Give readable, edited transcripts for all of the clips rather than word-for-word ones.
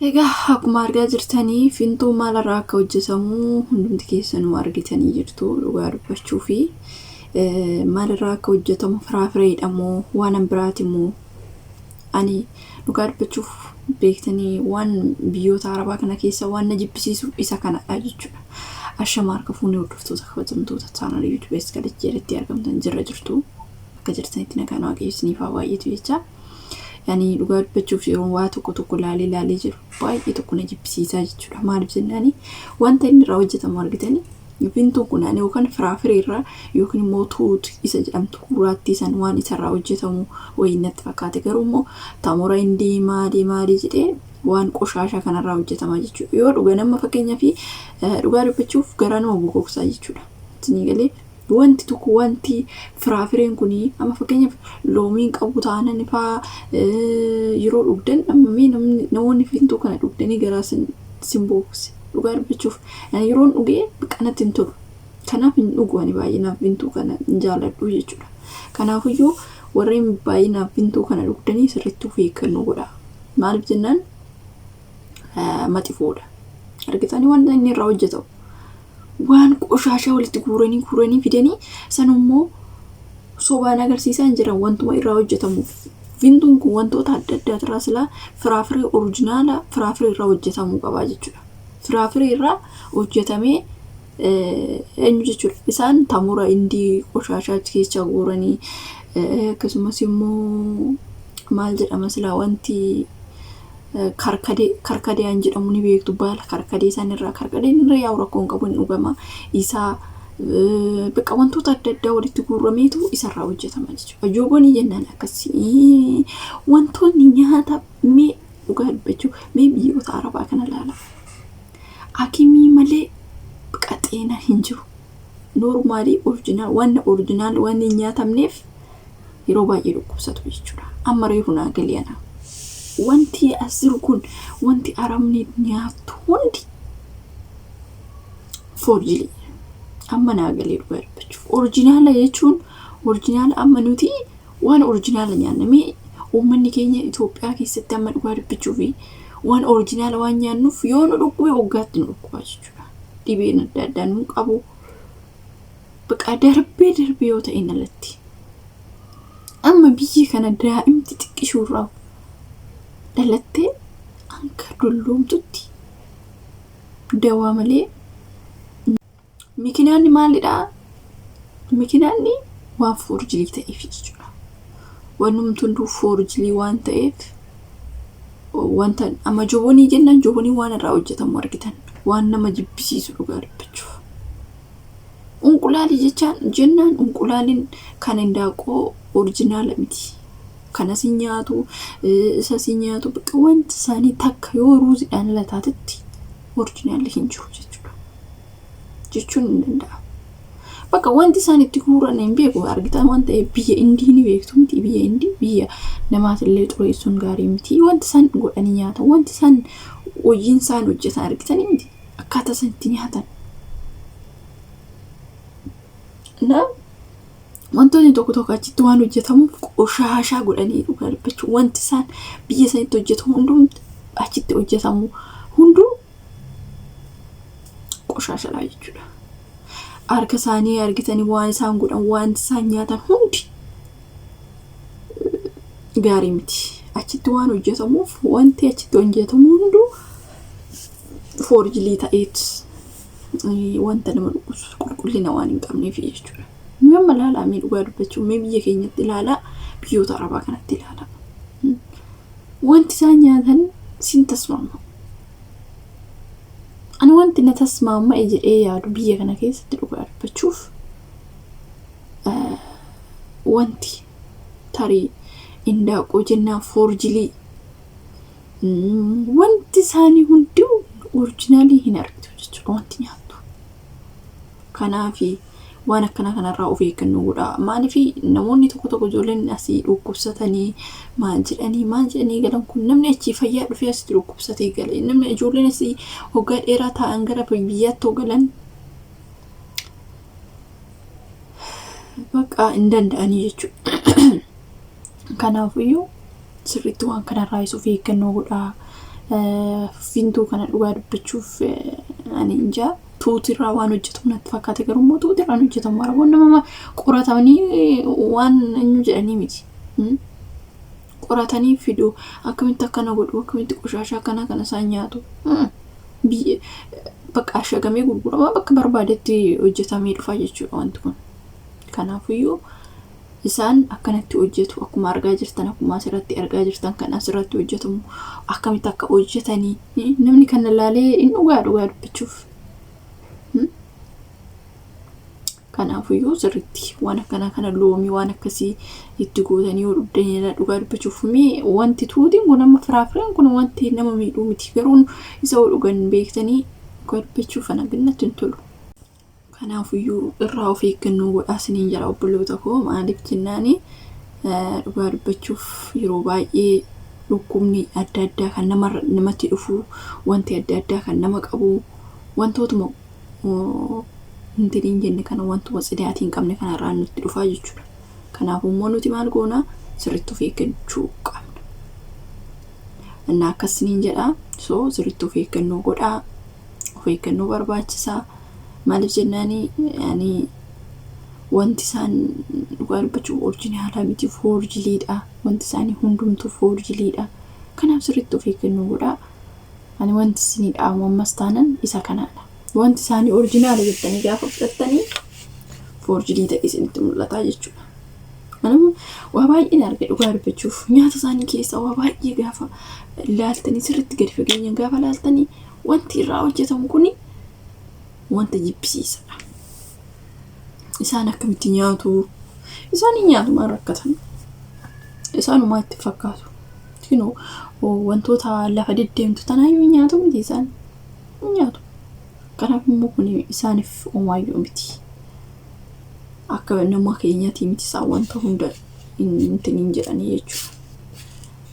Egaa akkuma argaa jirtanii vimto maalirraa akka hojjetamu hundumti keessanuu argitanii jirtu dhugaa dubbachuu fi maalirraa akka hojjetamu firaafireedha moo waan biraati moo ani dhugaa dubbachuuf beektanii waan biyyoota arabaa kana keessa waan na jibbisiisu isa kanadha jechuudha. Ashama harka fuunee hordoftoota kabajamtoota chaanalii YouTubees galatti jedhatti argamtan jirra jirtu akka jirtanitti nagaan waaqessanii faa baay'eetu jecha. Yani dhugaa dubbachuuf yeroo waa tokko laalee jiru baay'ee tokko na jibbisiisaa jechuudha. Maaliif jennaani wanta inni irraa hojjetamu argitanii vimtoon kun ani yookaan firaafiree irraa yookiin immoo tuut isa jedhamtu guraattii san waan isarraa hojjetamu wayiin natti fakkaate garuu immoo tamura indii maadii jedhee waan qoshaashaa kanarraa hojjetama jechuudha. Yoo dhuga nama fakkeenyaaf dhugaa dubbachuuf garaa nama bokoksaa jechuudha. Isin galee wanti tokko wanti firaafireen kuni amma fakkeenyaaf loomiin qabu taanani faa yeroo dhugdan namoonni vimtoo kana dhugdanii garaa sin bookse dhugaa dubbachuuf yeroo dhugee qanatti hin tolu. Kanaaf hin dhugu ani baay'inaaf vimtoo kana hin jaalladhu jechuudha. Kanaafiyyuu warreen baay'inaaf vimtoo kana dhugdanii sirriitti of eeggannoo godhaa. Maaliif jennaan matifoodha. Argitanii wanta inni irraa hojjetamu waan qoshaashaa walitti guuranii fidanii sanummoo sobaan agarsiisan jiran wantuma irraa hojjetamu. Vimtoon kun wantoota adda addaa silaa firaafiree oriijinaala firaafiree irraa hojjetamuu qaba jechuudha. Firaafiree irraa hojjetamee eenyu jechuudha. Isaan tamura indii qoshaashaa keessa guuranii akkasumas immoo maal jedhama silaa wanti karkadee jedhamu ni beektu baala karkadee san irraa karkadeen irra yaa'u rakkoon qabu hin dhugama isaa bakka wantoota adda addaa walitti guurameetu isarraa hojjetama jechuudha. Joobonii jennaan akkasii wantoonni nyaata mee dhugaa dubbachuu mee biyyoota arabaa kana ilaala. Hakimii malee qaxeena hin jiru. Noormaalii oriijinaal waan hin nyaatamneef yeroo baay'ee dhukkubsatu jechuudha. Amma reefu naa galiana. Wanti asiru kun wanti arabni nyaatu hundi forjili amma naagalee dhugaa dubbachuuf oriijinaala jechuun oriijinaala amma nuti waan oriijinaala nyaannamee uummanni keenya Itoophiyaa keessatti amma dhugaa dubbachuuf waan oriijinaala waan nyaannuuf yoo nu dhukkubee waggaatti nu dhukkubaa jechuudha. Dhibeen adda addaa nu qabu baqa darbee yoo ta'e nalatti amma biyyi kana daa'imti xiqqishuurraa dhalattee anka dulloomtutti dawaa malee mikinaanni maalidhaa? Mikinaanni waan forjilii ta'eef jechuudha. Wanumti hunduu forjilii waan ta'eef wanta amma joobonii jennaan joobonii waan irraa hojjetamu argitan waan nama jibbisiisu dhugaa dubbachuuf. Unqulaalii jennaan unqulaaliin kan hindaaqoo oriijinaala miti. Kana si nyaatu isa si nyaatu bakka wanti isaanii takka yoo ruuziidhaan lataatetti oriijinaalli hin jiru jechuudha. Jechuun hin danda'a. Bakka wanti isaan itti guuran hin beeku argitan waan ta'eef biyya indii ni beektu miti biyya indii biyya namaatillee xureessuun gaarii miti wanti isaan godhanii nyaatan wanti isaan hojiin isaan hojjetan argitanii miti akkaataa isaan itti nyaatan. Wantoonni tokko achitti waan hojjetamuuf qoshaashaa godhanii dhugaa dubbachuu wanti isaan biyya isaaniitti hojjetamu hunduu achitti hojjetamu hunduu qoshaashaa jechuudha. Harka isaanii argitanii waan isaan godhan wanti isaan nyaatan hundi gaarii miti. Achitti waan hojjetamuuf wanti achitti hojjetamu hunduu forjilii ta'eet wanta nama dhukkubsu qulqullina waan hin qabneef jechuudha. Nama laalaa mee dhugaa dubbachuu mee biyya keenyatti ilaalaa biyyoota arabaa kanatti ilaalaa. Wanti isaan nyaatan sin tasmaama. Ani wanti na tasmaama jedhee yaadu biyya kana keessatti dhugaa dubbachuuf wanti tarii indaaqoo jennaan forjilii wanti isaanii hundi oriijinaalii hin argitu jechuudha wanti nyaatu. Kanaafi waan akkana kanarraa of eeggannoo godhaa. Maaliif namoonni tokko ijoolleen asii dhukkubsatanii maal jedhanii galan kun namni achi fayyaa dhufee asitti dhukkubsatee gale namni ijoolleen asii hoggaa dheeraa ta'an gara biyyaatti galan baqa hin danda'anii jechuudha. Kanaafiyyuu sirriitti waan kanarraa of eeggannoo godhaa. Vimto kana dhugaa dubbachuuf ani inja tuutirraa waan hojjetamu natti fakkaate garuu immoo tuutirraa hojjetamu araboonni nama qoratanii waan eenyu jedhanii miti. Qoratanii fiduu akkamitti akkana godhu akkamitti qoshashaa kana isaan nyaatu. Bakka ashagamee gurgurama bakka barbaadetti hojjetamee dhufa jechuudha wanti kun. Kanaafiyyuu isaan akkanatti hojjetu akkuma argaa jirtan akkuma asirratti argaa jirtan kan asirratti hojjetamu akkamitti akka hojjetanii namni kan laalee inni dhugaa dubbachuuf. Kanaafiyyuu sirriitti waan akkana kana loomii waan akkasii itti gootanii dhugdanii dhugaa dubbachuuf wanti tuutiin kun amma firaafireen kun wanti nama miidhuu miti garuu isa dhugan beektanii dhugaa dubbachuuf ana gannatti hin tolu. Kanaafiyyuu irraa of eeggannoo godhaa isiniin jala obboloota koo maaliif jennaani dhugaa dubbachuuf yeroo baay'ee dhukkubni adda addaa kan namatti dhufu wanti adda addaa kan nama qabu wantootuma intiniin jenne kana wantuma sidaatii hin qabne kanarraa nutti dhufaa jechuudha. Kanaafuu immoo nuti maal goona sirriitti of eeggachuu qabna. Innaa akkasiniin jedhaa sirriitti of eeggannoo godhaa of eeggannoo barbaachisaa. Maaliif jennaani wanti isaan dhugaa dubbachuuf orjinaalaa miti foorjiliidha wanti isaanii hundumtuu foorjiliidha. Kanaaf sirriitti of eeggannoo godhaa. Ani wanti isinii dhaamu ammas taanan isa kanaadha. Wanti isaanii orjinaala jettanii gaafa fudhattanii foorjilii ta'e isinitti mul'ata jechuudha. Manuma waa baay'een arge dhugaa dubbachuuf nyaata isaanii keessaa waa baay'ee gaafa laaltanii sirriitti gadi fageenyaan gaafa laaltanii wanti irraa hojjetamu kuni wanta jibisiisaa. Isaan akkamitti nyaatu? Isaan nyaatu maal rakkatan? Isaanuma itti fakkaatu. Kino wantoota lafa deddeemtu tanaayyuu nyaatu miti isaan nyaatu. Kanaaf immoo kun isaaniif omaayyuu miti. Akka nama keenyaatti miti isaan wanta hunda intiniin jedhanii jechuudha.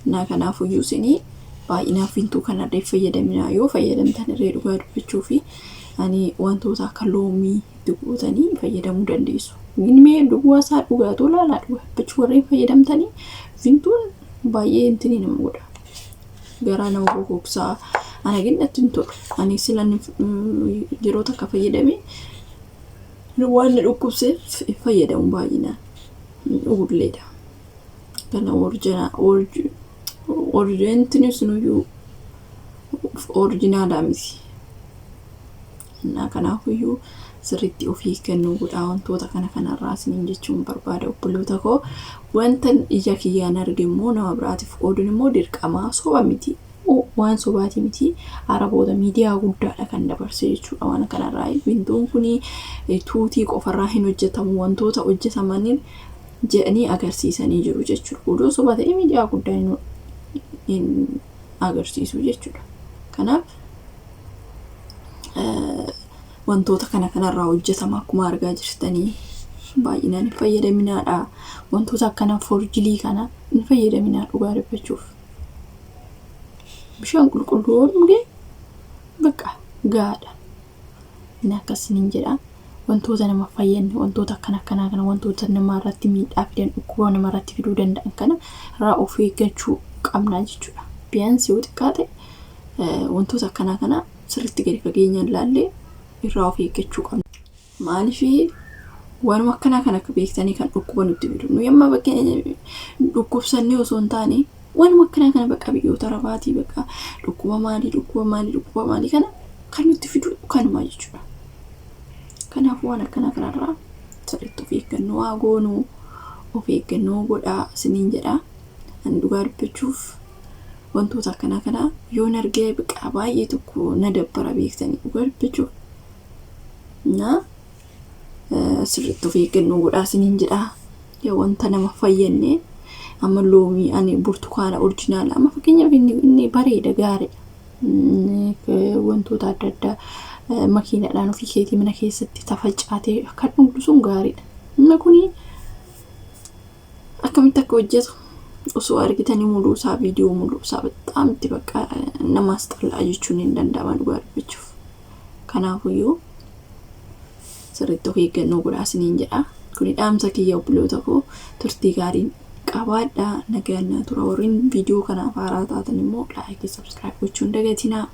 Naa kanaafiyyuu isinii baay'inaaf Vimto kanarra fayyadaminaa yoo fayyadamtan irree dhugaa dubbachuufi ani wantoota akka loomii itti gootanii fayyadamuu dandeessu. Inni dhugaa isaa dhugaa tolaalaa dhugaa dubbachuu warreen fayyadamtanii Vimtoon baay'ee intini nama godha. Garaa nama bokoksaa ana gannatti hin tolu. Ani silan yeroo takka fayyadame waan dhukkubseef fayyadamu baay'inaan dhugulleedha. Kana orjintini sunuyyuu orjinaala miti. Innaa kanaafiyyuu sirriitti of eeggannoo godhaa wantoota kanarraa isiniin jechuun barbaada obboloota koo. Wanta ija kiyyaan arge immoo nama biraatiif qooduun immoo dirqamaa soba miti. Waan sobaati miti araboota miidiyaa guddaadha kan dabarse jechuudha waan kanarraa. Vimtoon kuni tuutii qofarraa hin hojjetamu wantoota hojjetamaniin jedhanii agarsiisanii jiru jechuudha. Odoo soba ta'e miidiyaa guddaa hin agarsiisu jechuudha. Kanaaf wantoota kanarraa hojjetama akkuma argaa jirtanii baay'inaan fayyadaminaadha. Wantoota akkana foorjilii kana hin fayyadaminaa dhugaa dubbachuuf. Bishaan qulqulluu dhugee bakka gaadha. Inni akkasiniin jedha wantoota nama fayyanne wantoota akkana wantoota namarratti miidhaa fidan dhukkuba namarratti fiduu danda'an kana irraa of eeggachuu qabna jechuudha. Biyyaansi yoo xiqqaate wantoota akkana sirriitti gadi fageenyaan laallee irraa of eeggachuu qabna. Maaliif waan akkana akka beektanii kan dhukkuba nutti fidu. Nu yemma bakka dhukkubsannee osoo hin taane waan akkana bakka biyyoota arabaatii bakka dhukkuba maalii kana kan nutti fidu kanuma jechuudha. Kanaaf waan akkana kanarraa sirriitti of eeggannoo haa goonu of eeggannoo godhaa isiniin jedha. Ani dhugaa dubbachuuf wantoota akkana yoon argee bakka baay'ee tokko na dabbara beektanii dhugaa dubbachuuf. Na sirriitti of eeggannoo godhaa isiniin jedha. Yaa wanta nama fayyanne amma loomii ani burtukaana orjinaala amma fakkeenyaaf inni bareeda gaariidha. Wantoota adda addaa makiinadhaan ofii keetii mana keessatti tafacaatee akka dhugdu sun gaariidha. Inni kuni akkamitti akka hojjetu osoo argitanii mul'uusaa viidiyoo mul'uusaa bexaam itti bakka namaas xallaa jechuun hin danda'ama dhugaa dubbachuuf. Kanaafiyyuu sirriitti of eeggannoo godhaa isiniin jedha. Kuni dhaamsa kiyya obboloota koo turtii gaariin qabaadha nagaan tura warreen viidiyoo kanaaf haaraa taatan immoo like subscribe gochuun dagatinaa